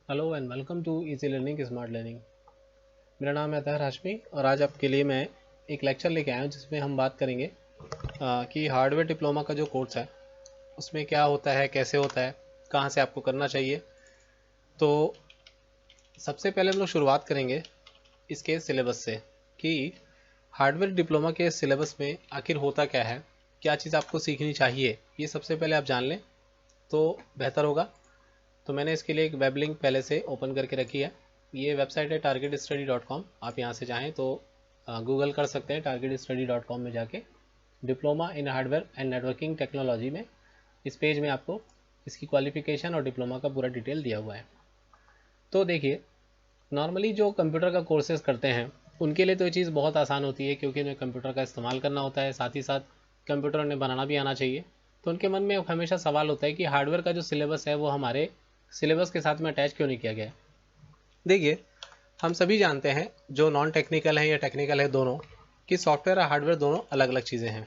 Hello and welcome to easy learning smart learning. मेरा नाम है अतहर हाशमी और आज आपके लिए मैं एक लेक्चर लेके आया हूँ जिसमें हम बात करेंगे कि हार्डवेयर डिप्लोमा का जो कोर्स है उसमें क्या होता है, कैसे होता है, कहाँ से आपको करना चाहिए। तो सबसे पहले हम लोग शुरुआत करेंगे इसके सिलेबस से कि हार्डवेयर डिप्लोमा के सिलेबस में आखिर होता क्या है, क्या चीज़ आपको सीखनी चाहिए, ये सबसे पहले आप जान लें तो बेहतर होगा। तो मैंने इसके लिए एक वेब लिंक पहले से ओपन करके रखी है। ये वेबसाइट है targetstudy.com। आप यहाँ से चाहें तो गूगल कर सकते हैं targetstudy.com में जाके diploma in hardware and networking technology में। इस पेज में आपको इसकी क्वालिफिकेशन और डिप्लोमा का पूरा डिटेल दिया हुआ है। तो देखिए, नॉर्मली जो कंप्यूटर का कोर्सेज करते हैं उनके लिए तो ये चीज़ बहुत आसान होती है क्योंकि उन्हें कंप्यूटर का इस्तेमाल करना होता है, साथ ही साथ कंप्यूटर उन्हें बनाना भी आना चाहिए। तो उनके मन में हमेशा सवाल होता है कि हार्डवेयर का जो सिलेबस है वो हमारे सिलेबस के साथ में अटैच क्यों नहीं किया गया। देखिए, हम सभी जानते हैं जो नॉन टेक्निकल है या टेक्निकल है दोनों, कि सॉफ्टवेयर और हार्डवेयर दोनों अलग अलग चीज़ें हैं।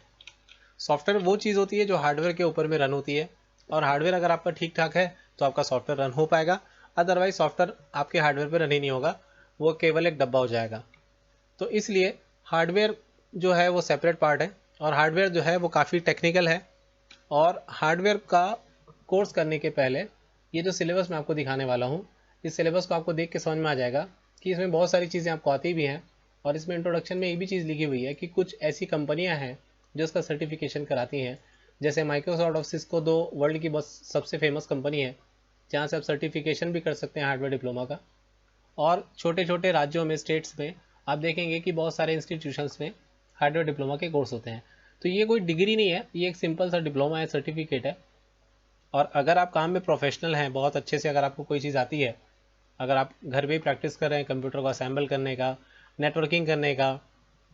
सॉफ्टवेयर वो चीज़ होती है जो हार्डवेयर के ऊपर में रन होती है, और हार्डवेयर अगर आपका ठीक ठाक है तो आपका सॉफ्टवेयर रन हो पाएगा। अदरवाइज सॉफ्टवेयर आपके हार्डवेयर पर रन ही नहीं होगा, वो केवल एक डब्बा हो जाएगा। तो इसलिए हार्डवेयर जो है वो सेपरेट पार्ट है और हार्डवेयर जो है वो काफ़ी टेक्निकल है। और हार्डवेयर का कोर्स करने के पहले ये जो सिलेबस मैं आपको दिखाने वाला हूँ, इस सिलेबस को आपको देख के समझ में आ जाएगा कि इसमें बहुत सारी चीज़ें आपको आती भी हैं। और इसमें इंट्रोडक्शन में ये भी चीज़ लिखी हुई है कि कुछ ऐसी कंपनियां हैं जो इसका सर्टिफिकेशन कराती हैं। जैसे माइक्रोसॉफ्ट और सिस्को दो वर्ल्ड की बस सबसे फेमस कंपनी है जहाँ से आप सर्टिफिकेशन भी कर सकते हैं हार्डवेयर डिप्लोमा का। और छोटे छोटे राज्यों में, स्टेट्स में आप देखेंगे कि बहुत सारे इंस्टीट्यूशंस में हार्डवेयर डिप्लोमा के कोर्स होते हैं। तो ये कोई डिग्री नहीं है, ये एक सिंपल सा डिप्लोमा है, सर्टिफिकेट है। और अगर आप काम में प्रोफेशनल हैं बहुत अच्छे से, अगर आपको कोई चीज़ आती है, अगर आप घर पे ही प्रैक्टिस कर रहे हैं कंप्यूटर को असेंबल करने का, नेटवर्किंग करने का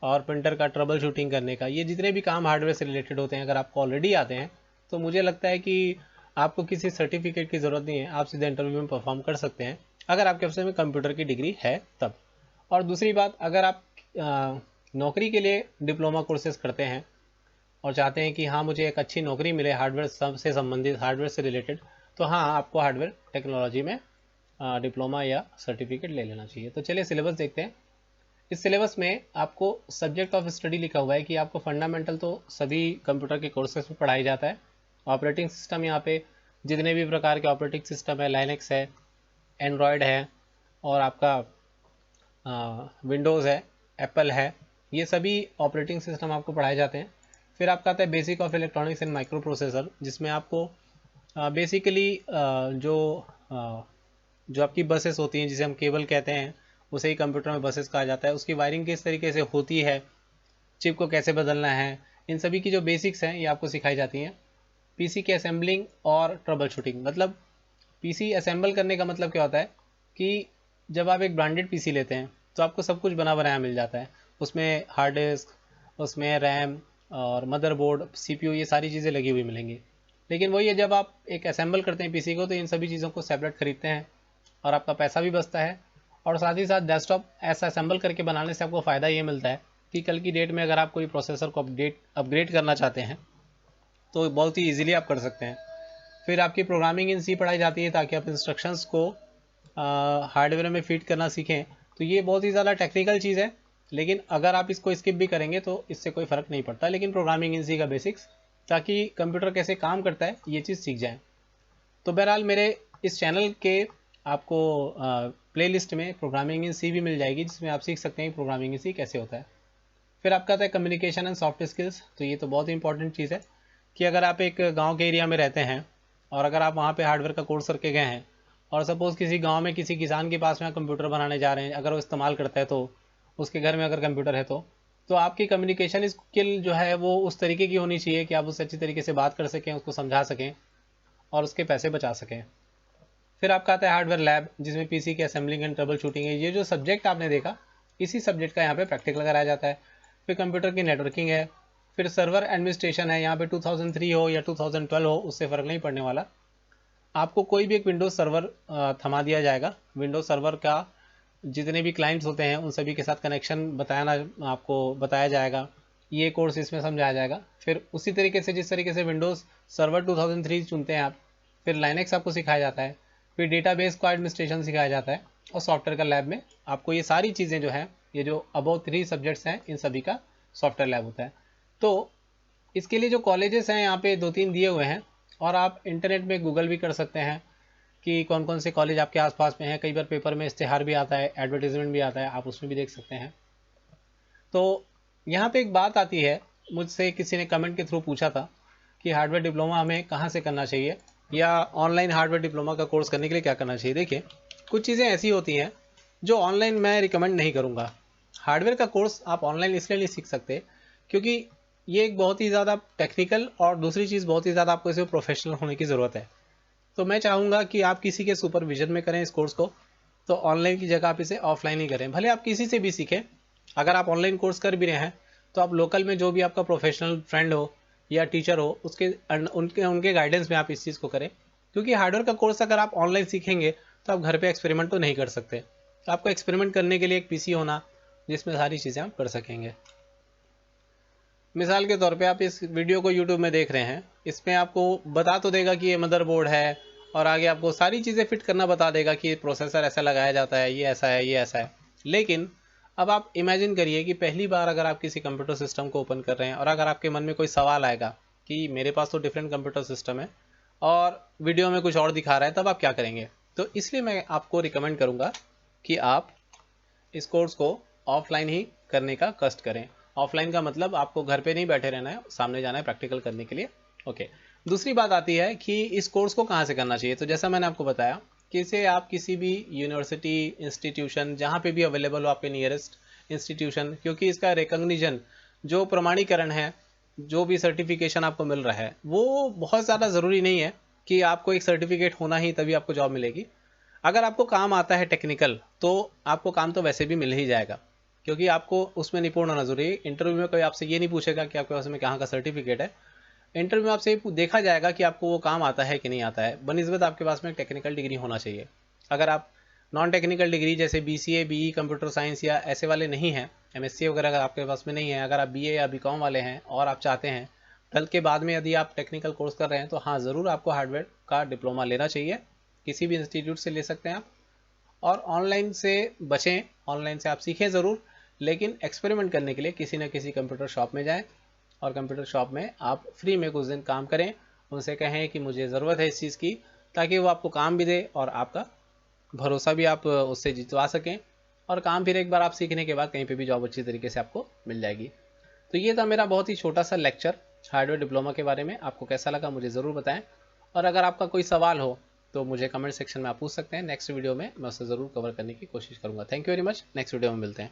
और प्रिंटर का ट्रबल शूटिंग करने का, ये जितने भी काम हार्डवेयर से रिलेटेड होते हैं अगर आपको ऑलरेडी आते हैं, तो मुझे लगता है कि आपको किसी सर्टिफिकेट की ज़रूरत नहीं है, आप सीधे इंटरव्यू में परफॉर्म कर सकते हैं अगर आपके पास में कंप्यूटर की डिग्री है तब। और दूसरी बात, अगर आप नौकरी के लिए डिप्लोमा कोर्सेज करते हैं और चाहते हैं कि हाँ मुझे एक अच्छी नौकरी मिले हार्डवेयर से संबंधित, हार्डवेयर से रिलेटेड, तो हाँ आपको हार्डवेयर टेक्नोलॉजी में डिप्लोमा या सर्टिफिकेट ले लेना चाहिए। तो चलिए सिलेबस देखते हैं। इस सिलेबस में आपको सब्जेक्ट ऑफ स्टडी लिखा हुआ है कि आपको फंडामेंटल तो सभी कंप्यूटर के कोर्सेज में पढ़ाया जाता है। ऑपरेटिंग सिस्टम, यहाँ पे जितने भी प्रकार के ऑपरेटिंग सिस्टम है, लाइनक्स है, एंड्रॉयड है और आपका विंडोज़ है, एप्पल है, ये सभी ऑपरेटिंग सिस्टम आपको पढ़ाए जाते हैं। फिर आपका आता है basic of electronics and micro processor, जिसमें आपको बेसिकली जो जो आपकी बसेस होती हैं जिसे हम केबल कहते हैं, उसे ही कंप्यूटर में बसेस कहा जाता है, उसकी वायरिंग किस तरीके से होती है, चिप को कैसे बदलना है, इन सभी की जो बेसिक्स हैं ये आपको सिखाई जाती हैं। पीसी के असेंबलिंग और ट्रबल शूटिंग, मतलब पीसी असेंबल करने का मतलब क्या होता है कि जब आप एक ब्रांडेड पीसी लेते हैं तो आपको सब कुछ बना बनाया मिल जाता है, उसमें हार्ड डिस्क, उसमें रैम और मदरबोर्ड, सीपीयू, ये सारी चीज़ें लगी हुई मिलेंगी। लेकिन वही है, जब आप एक असेंबल करते हैं पीसी को तो इन सभी चीज़ों को सेपरेट खरीदते हैं और आपका पैसा भी बचता है। और साथ ही साथ डेस्कटॉप ऐसा असेंबल करके बनाने से आपको फ़ायदा ये मिलता है कि कल की डेट में अगर आप कोई प्रोसेसर को अपग्रेड करना चाहते हैं तो बहुत ही ईजिली आप कर सकते हैं। फिर आपकी प्रोग्रामिंग इन सी पढ़ाई जाती है ताकि आप इंस्ट्रक्शंस को हार्डवेयर में फीड करना सीखें। तो ये बहुत ही ज़्यादा टेक्निकल चीज़ है, लेकिन अगर आप इसको स्किप भी करेंगे तो इससे कोई फ़र्क नहीं पड़ता। लेकिन प्रोग्रामिंग इन सी का बेसिक्स, ताकि कंप्यूटर कैसे काम करता है ये चीज़ सीख जाएँ। तो बहरहाल मेरे इस चैनल के आपको प्लेलिस्ट में प्रोग्रामिंग इन सी भी मिल जाएगी, जिसमें आप सीख सकते हैं प्रोग्रामिंग इन सी कैसे होता है। फिर आपका आता है कम्युनिकेशन एंड सॉफ्ट स्किल्स। तो ये तो बहुत ही इंपॉर्टेंट चीज़ है कि अगर आप एक गांव के एरिया में रहते हैं और अगर आप वहाँ पे हार्डवेयर का कोर्स करके गए हैं और सपोज़ किसी गांव में किसी किसान के पास में कंप्यूटर बनाने जा रहे हैं, अगर वो इस्तेमाल करता है तो उसके घर में अगर कंप्यूटर है तो आपकी कम्युनिकेशन स्किल जो है वो उस तरीके की होनी चाहिए कि आप उससे अच्छी तरीके से बात कर सकें, उसको समझा सकें और उसके पैसे बचा सकें। फिर आपका आता है हार्डवेयर लैब, जिसमें पीसी की असेंबलिंग एंड ट्रबल शूटिंग है। ये जो सब्जेक्ट आपने देखा, इसी सब्जेक्ट का यहाँ पे प्रैक्टिकल कराया जाता है। फिर कंप्यूटर की नेटवर्किंग है। फिर सर्वर एडमिनिस्ट्रेशन है, यहाँ पे 2003 हो या 2012 हो उससे फ़र्क नहीं पड़ने वाला, आपको कोई भी एक विंडोज़ सर्वर थमा दिया जाएगा। विंडोज़ सर्वर का जितने भी क्लाइंट्स होते हैं उन सभी के साथ कनेक्शन बताना आपको बताया जाएगा, ये कोर्स इसमें समझाया जाएगा। फिर उसी तरीके से जिस तरीके से विंडोज़ सर्वर 2003 चुनते हैं आप, फिर लाइनेक्स आपको सिखाया जाता है। फिर डेटाबेस को एडमिनिस्ट्रेशन सिखाया जाता है, और सॉफ्टवेयर का लैब में आपको ये सारी चीज़ें जो हैं, ये जो अबाउट 3 सब्जेक्ट्स हैं, इन सभी का सॉफ्टवेयर लैब होता है। तो इसके लिए जो कॉलेजेस हैं यहाँ पे 2-3 दिए हुए हैं, और आप इंटरनेट में गूगल भी कर सकते हैं कि कौन कौन से कॉलेज आपके आसपास में हैं। कई बार पेपर में इश्तेहार भी आता है, एडवर्टीजमेंट भी आता है, आप उसमें भी देख सकते हैं। तो यहाँ पे एक बात आती है, मुझसे किसी ने कमेंट के थ्रू पूछा था कि हार्डवेयर डिप्लोमा हमें कहाँ से करना चाहिए, या ऑनलाइन हार्डवेयर डिप्लोमा का कोर्स करने के लिए क्या करना चाहिए। देखिए, कुछ चीज़ें ऐसी होती हैं जो ऑनलाइन मैं रिकमेंड नहीं करूँगा। हार्डवेयर का कोर्स आप ऑनलाइन इसलिए नहीं सीख सकते क्योंकि ये एक बहुत ही ज़्यादा टेक्निकल, और दूसरी चीज़ बहुत ही ज़्यादा आपको इसमें प्रोफेशनल होने की ज़रूरत है। तो मैं चाहूँगा कि आप किसी के सुपरविजन में करें इस कोर्स को, तो ऑनलाइन की जगह आप इसे ऑफलाइन ही करें। भले आप किसी से भी सीखें, अगर आप ऑनलाइन कोर्स कर भी रहे हैं तो आप लोकल में जो भी आपका प्रोफेशनल फ्रेंड हो या टीचर हो, उसके उनके गाइडेंस में आप इस चीज़ को करें। क्योंकि हार्डवेयर का कोर्स अगर आप ऑनलाइन सीखेंगे तो आप घर पे एक्सपेरिमेंट तो नहीं कर सकते। तो आपको एक्सपेरिमेंट करने के लिए एक पीसी होना जिसमें सारी चीज़ें आप कर सकेंगे। मिसाल के तौर पे आप इस वीडियो को यूट्यूब में देख रहे हैं, इसमें आपको बता तो देगा कि ये मदरबोर्ड है, और आगे आपको सारी चीज़ें फिट करना बता देगा कि प्रोसेसर ऐसा लगाया जाता है, ये ऐसा है, ये ऐसा है। लेकिन अब आप इमेजिन करिए कि पहली बार अगर आप किसी कंप्यूटर सिस्टम को ओपन कर रहे हैं, और अगर आपके मन में कोई सवाल आएगा कि मेरे पास तो डिफरेंट कंप्यूटर सिस्टम है और वीडियो में कुछ और दिखा रहा है, तब आप क्या करेंगे। तो इसलिए मैं आपको रिकमेंड करूँगा कि आप इस कोर्स को ऑफलाइन ही करने का कष्ट करें। ऑफलाइन का मतलब आपको घर पे नहीं बैठे रहना है, सामने जाना है प्रैक्टिकल करने के लिए। ओके, दूसरी बात आती है कि इस कोर्स को कहाँ से करना चाहिए। तो जैसा मैंने आपको बताया कि इसे आप किसी भी यूनिवर्सिटी, इंस्टीट्यूशन, जहाँ पे भी अवेलेबल हो आपके नियरेस्ट इंस्टीट्यूशन, क्योंकि इसका रिकॉग्निशन, जो प्रमाणीकरण है, जो भी सर्टिफिकेशन आपको मिल रहा है, वो बहुत ज़्यादा ज़रूरी नहीं है कि आपको एक सर्टिफिकेट होना ही तभी आपको जॉब मिलेगी। अगर आपको काम आता है टेक्निकल, तो आपको काम तो वैसे भी मिल ही जाएगा, क्योंकि आपको उसमें निपुण होना जरूरी है। इंटरव्यू में कोई आपसे ये नहीं पूछेगा कि आपके पास में कहाँ का सर्टिफिकेट है। इंटरव्यू में आपसे देखा जाएगा कि आपको वो काम आता है कि नहीं आता है, बनिस्बत आपके पास में टेक्निकल डिग्री होना चाहिए। अगर आप नॉन टेक्निकल डिग्री जैसे BCA, BE, कंप्यूटर साइंस या ऐसे वाले नहीं हैं, MSc वगैरह अगर आपके पास में नहीं है, अगर आप BA या BCom वाले हैं और आप चाहते हैं 12th के बाद में यदि आप टेक्निकल कोर्स कर रहे हैं, तो हाँ, ज़रूर आपको हार्डवेयर का डिप्लोमा लेना चाहिए। किसी भी इंस्टीट्यूट से ले सकते हैं आप, और ऑनलाइन से बचें। ऑनलाइन से आप सीखें ज़रूर, लेकिन एक्सपेरिमेंट करने के लिए किसी न किसी कंप्यूटर शॉप में जाएं, और कंप्यूटर शॉप में आप फ्री में कुछ दिन काम करें। उनसे कहें कि मुझे ज़रूरत है इस चीज़ की, ताकि वो आपको काम भी दे और आपका भरोसा भी आप उससे जितवा सकें, और काम फिर एक बार आप सीखने के बाद कहीं पे भी जॉब अच्छी तरीके से आपको मिल जाएगी। तो ये था मेरा बहुत ही छोटा सा लेक्चर हार्डवेयर डिप्लोमा के बारे में। आपको कैसा लगा मुझे ज़रूर बताएं, और अगर आपका कोई सवाल हो तो मुझे कमेंट सेक्शन में आप पूछ सकते हैं। नेक्स्ट वीडियो में मैं उसे ज़रूर कवर करने की कोशिश करूँगा। Thank you very much. Next video में मिलते हैं।